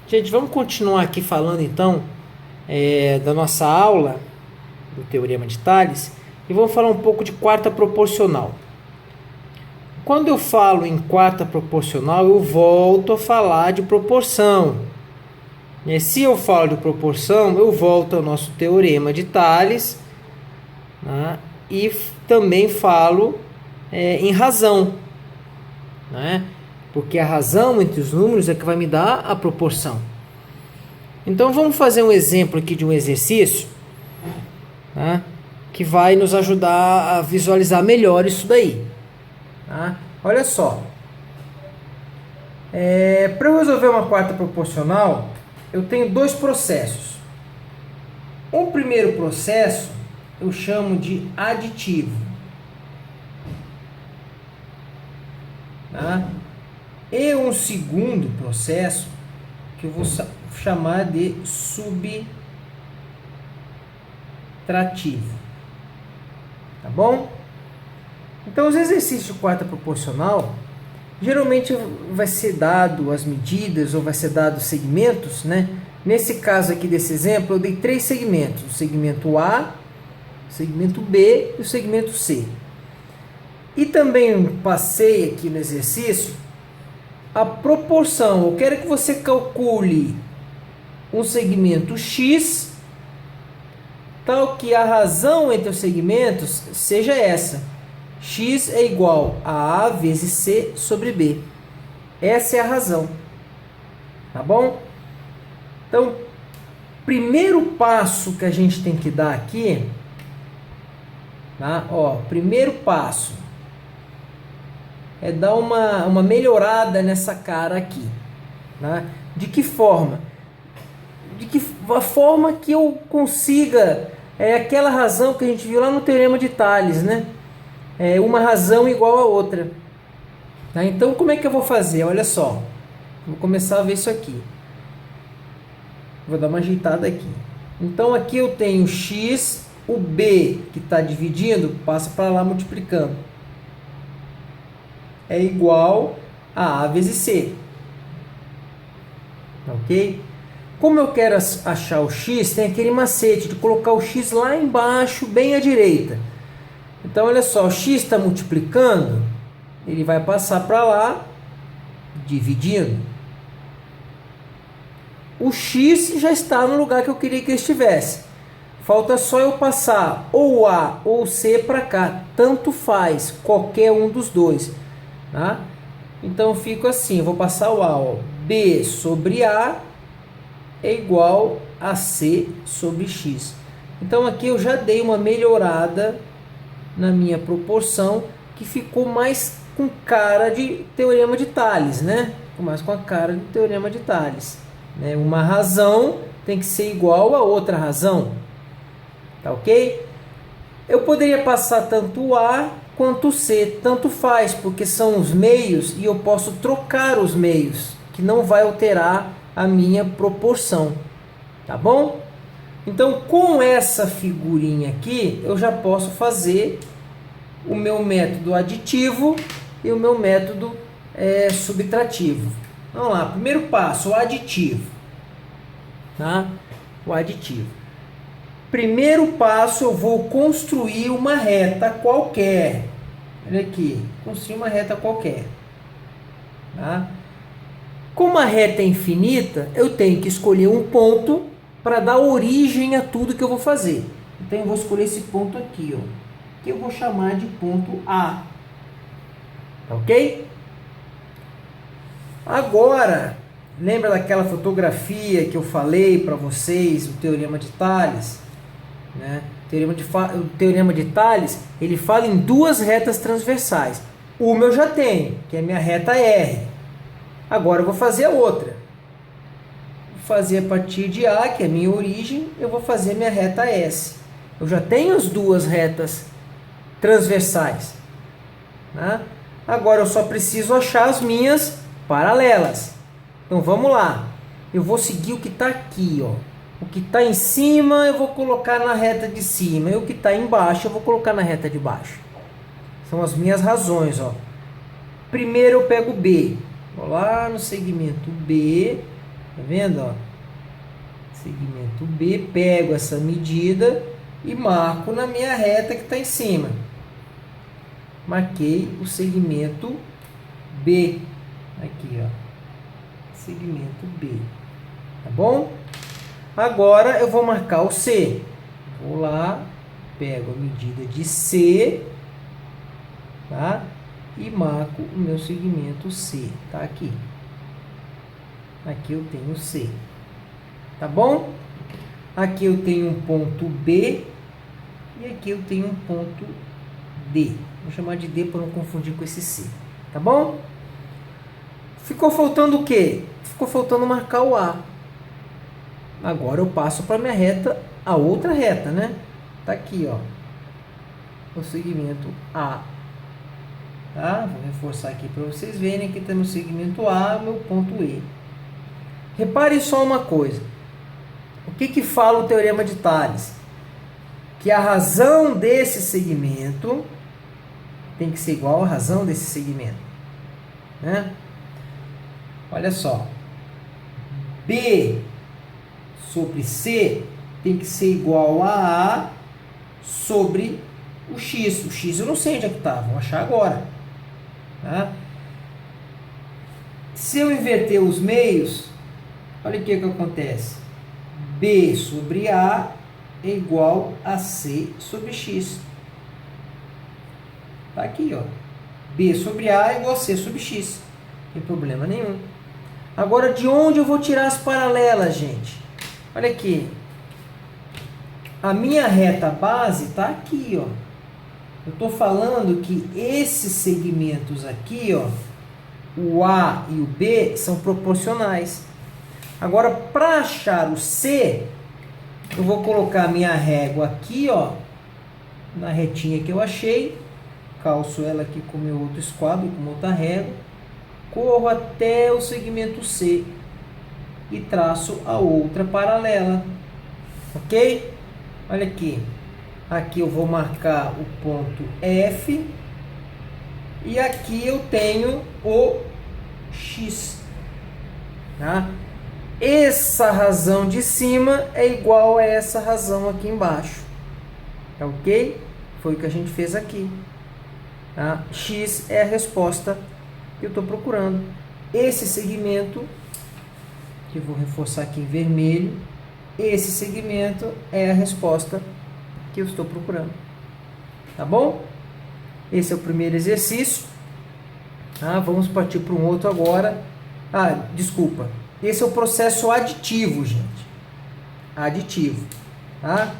Gente, vamos continuar aqui falando então da nossa aula do Teorema de Tales e vamos falar um pouco de quarta proporcional. Quando eu falo em quarta proporcional, eu volto a falar de proporção. Se eu falo de proporção, eu volto ao nosso Teorema de Tales, né? E também falo em razão, né? Porque a razão entre os números é que vai me dar a proporção. Então vamos fazer um exemplo aqui de um exercício, tá? Que vai nos ajudar a visualizar melhor isso daí, tá? Olha só, para eu resolver uma quarta proporcional, eu tenho dois processos. O primeiro processo eu chamo de aditivo, tá? E um segundo processo que eu vou chamar de subtrativo, tá bom? Então os exercícios de quarta proporcional geralmente vai ser dado as medidas ou vai ser dado segmentos, né? Nesse caso aqui desse exemplo eu dei 3 segmentos: o segmento A, o segmento B e o segmento C. E também passei aqui no exercício a proporção. Eu quero que você calcule um segmento X, tal que a razão entre os segmentos seja essa: X é igual a A vezes C sobre B. Essa é a razão, tá bom? Então, primeiro passo que a gente tem que dar aqui, tá? Primeiro passo é dar uma melhorada nessa cara aqui, tá? De que forma? A forma que eu consiga aquela razão que a gente viu lá no Teorema de Tales, né? Uma razão igual a outra, tá? Então como é que eu vou fazer? Olha só, vou começar a ver isso aqui, vou dar uma ajeitada aqui. Então aqui eu tenho x, o b que está dividindo passa para lá multiplicando, é igual a vezes c, ok? Como eu quero achar o x, tem aquele macete de colocar o x lá embaixo, bem à direita. Então, olha só, o x está multiplicando, ele vai passar para lá, dividindo. O x já está no lugar que eu queria que ele estivesse. Falta só eu passar ou o A ou o C para cá. Tanto faz, qualquer um dos dois, tá? Então, eu fico assim, eu vou passar o A, B sobre A é igual a C sobre X. Então, aqui eu já dei uma melhorada na minha proporção, que ficou mais com cara de Teorema de Tales, né? Mais com a cara de Teorema de Tales, né? Uma razão tem que ser igual a outra razão, tá ok? Eu poderia passar tanto o A quanto o C, tanto faz, porque são os meios e eu posso trocar os meios, que não vai alterar a minha proporção, tá bom? Então, com essa figurinha aqui, eu já posso fazer o meu método aditivo e o meu método subtrativo. Vamos lá, primeiro passo, o aditivo, tá? O aditivo. Primeiro passo, eu vou construir uma reta qualquer. Olha aqui, construir uma reta qualquer, tá? Como a reta é infinita, eu tenho que escolher um ponto para dar origem a tudo que eu vou fazer. Então eu vou escolher esse ponto aqui, que eu vou chamar de ponto A, ok? Agora, lembra daquela fotografia que eu falei para vocês, o Teorema de Tales, né? O Teorema de Tales, ele fala em duas retas transversais. Uma eu já tenho, que é a minha reta R. Agora eu vou fazer a outra. Vou fazer a partir de A, que é a minha origem, eu vou fazer a minha reta S. Eu já tenho as duas retas transversais, né? Agora eu só preciso achar as minhas paralelas. Então vamos lá. Eu vou seguir o que está aqui, O que está em cima eu vou colocar na reta de cima, e o que está embaixo eu vou colocar na reta de baixo. São as minhas razões, Primeiro eu pego B. Vou lá no segmento B, Tá vendo, ó? Segmento B, pego essa medida e marco na minha reta que está em cima. Marquei o segmento B. Aqui, ó. Segmento B. Tá bom? Agora eu vou marcar o C. Vou lá, pego a medida de C, tá? E marco o meu segmento C. Tá aqui. Aqui eu tenho C. Tá bom? Aqui eu tenho um ponto B e aqui eu tenho um ponto D. Vou chamar de D para não confundir com esse C. Tá bom? Ficou faltando o quê? Ficou faltando marcar o A. Agora eu passo para minha reta, a outra reta, né? Tá aqui, ó. O segmento A. Tá? Vou reforçar aqui para vocês verem. Aqui temos o segmento A, meu ponto E. Repare só uma coisa. O que fala o teorema de Tales? Que a razão desse segmento tem que ser igual à razão desse segmento, né? Olha só. B sobre C tem que ser igual a A sobre o X. O X eu não sei onde é que está, vamos achar agora. Tá? Se eu inverter os meios, olha o que acontece. B sobre A é igual a C sobre X. Tá aqui, ó. B sobre A é igual a C sobre X. Não tem problema nenhum. Agora, de onde eu vou tirar as paralelas, gente? Olha aqui. A minha reta base está aqui, ó. Eu estou falando que esses segmentos aqui, ó, o A e o B, são proporcionais. Agora, para achar o C, eu vou colocar a minha régua aqui, ó, na retinha que eu achei, calço ela aqui com o meu outro esquadro, com outra régua, corro até o segmento C e traço a outra paralela, ok? Olha aqui, aqui eu vou marcar o ponto F e aqui eu tenho o X, tá? Essa razão de cima é igual a essa razão aqui embaixo. Tá ok? Foi o que a gente fez aqui. Tá? X é a resposta que eu estou procurando. Esse segmento, que eu vou reforçar aqui em vermelho, esse segmento é a resposta que eu estou procurando. Tá bom? Esse é o primeiro exercício. Tá? Vamos partir para um outro agora. Desculpa. Esse é o processo aditivo, gente. Aditivo. Tá?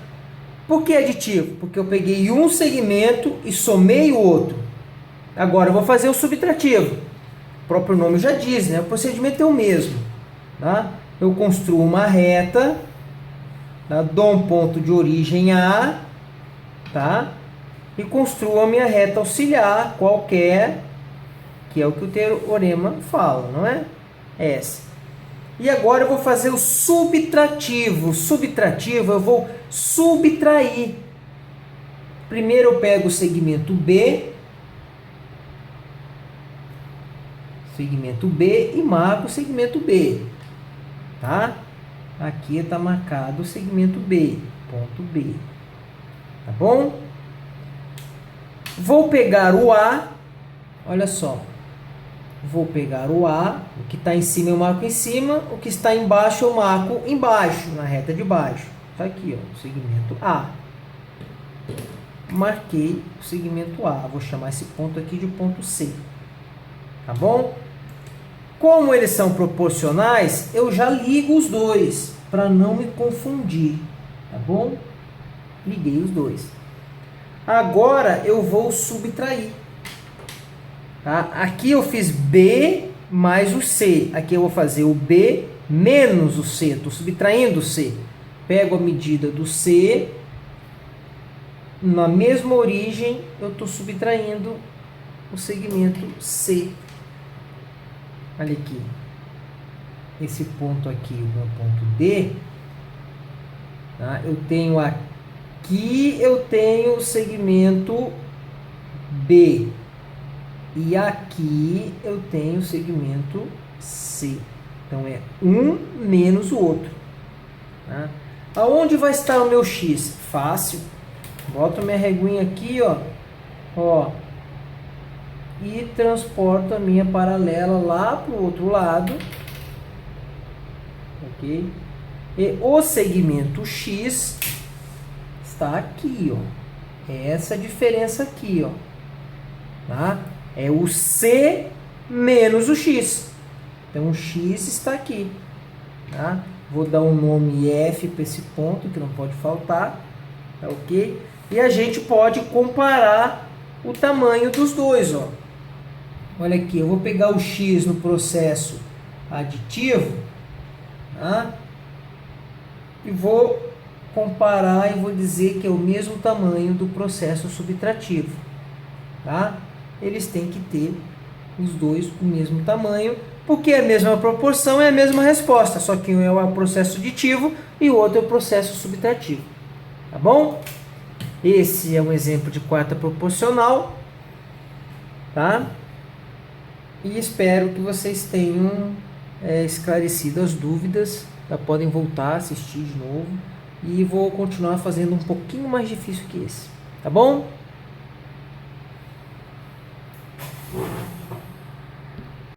Por que aditivo? Porque eu peguei um segmento e somei o outro. Agora eu vou fazer o subtrativo. O próprio nome já diz, né? O procedimento é o mesmo. Tá? Eu construo uma reta, tá? Dou um ponto de origem A, tá? E construo a minha reta auxiliar qualquer, que é o que o teorema fala, não é? Essa. E agora eu vou fazer o subtrativo. Subtrativo, eu vou subtrair. Primeiro eu pego o segmento B. Segmento B e marco o segmento B. Tá? Aqui está marcado o segmento B. Ponto B. Tá bom? Vou pegar o A. Olha só. Vou pegar o A, o que está em cima eu marco em cima, o que está embaixo eu marco embaixo, na reta de baixo. Está aqui, ó, o segmento A. Marquei o segmento A, vou chamar esse ponto aqui de ponto C. Tá bom? Como eles são proporcionais, eu já ligo os dois, para não me confundir. Tá bom? Liguei os dois. Agora eu vou subtrair. Tá? Aqui eu fiz B mais o C. Aqui eu vou fazer o B menos o C. Estou subtraindo o C. Pego a medida do C. Na mesma origem, eu estou subtraindo o segmento C. Olha aqui. Esse ponto aqui, o meu ponto D. Tá? Eu tenho aqui, eu tenho o segmento B. E aqui eu tenho o segmento C. Então é um menos o outro. Tá? Aonde vai estar o meu x? Fácil. Boto minha reguinha aqui, ó, e transporto a minha paralela lá para o outro lado, ok? E o segmento x está aqui, ó. É essa diferença aqui, ó, tá? É o c menos o x. Então o x está aqui, tá? Vou dar um nome F para esse ponto que não pode faltar, tá ok? E a gente pode comparar o tamanho dos dois, ó. Olha aqui, eu vou pegar o x no processo aditivo, tá? E vou comparar e vou dizer que é o mesmo tamanho do processo subtrativo, tá? Eles têm que ter os dois o mesmo tamanho, porque é a mesma proporção, é a mesma resposta, só que um é o processo aditivo e o outro é o processo subtrativo, tá bom? Esse é um exemplo de quarta proporcional, tá? E espero que vocês tenham esclarecido as dúvidas, tá? Podem voltar a assistir de novo e vou continuar fazendo um pouquinho mais difícil que esse, tá bom?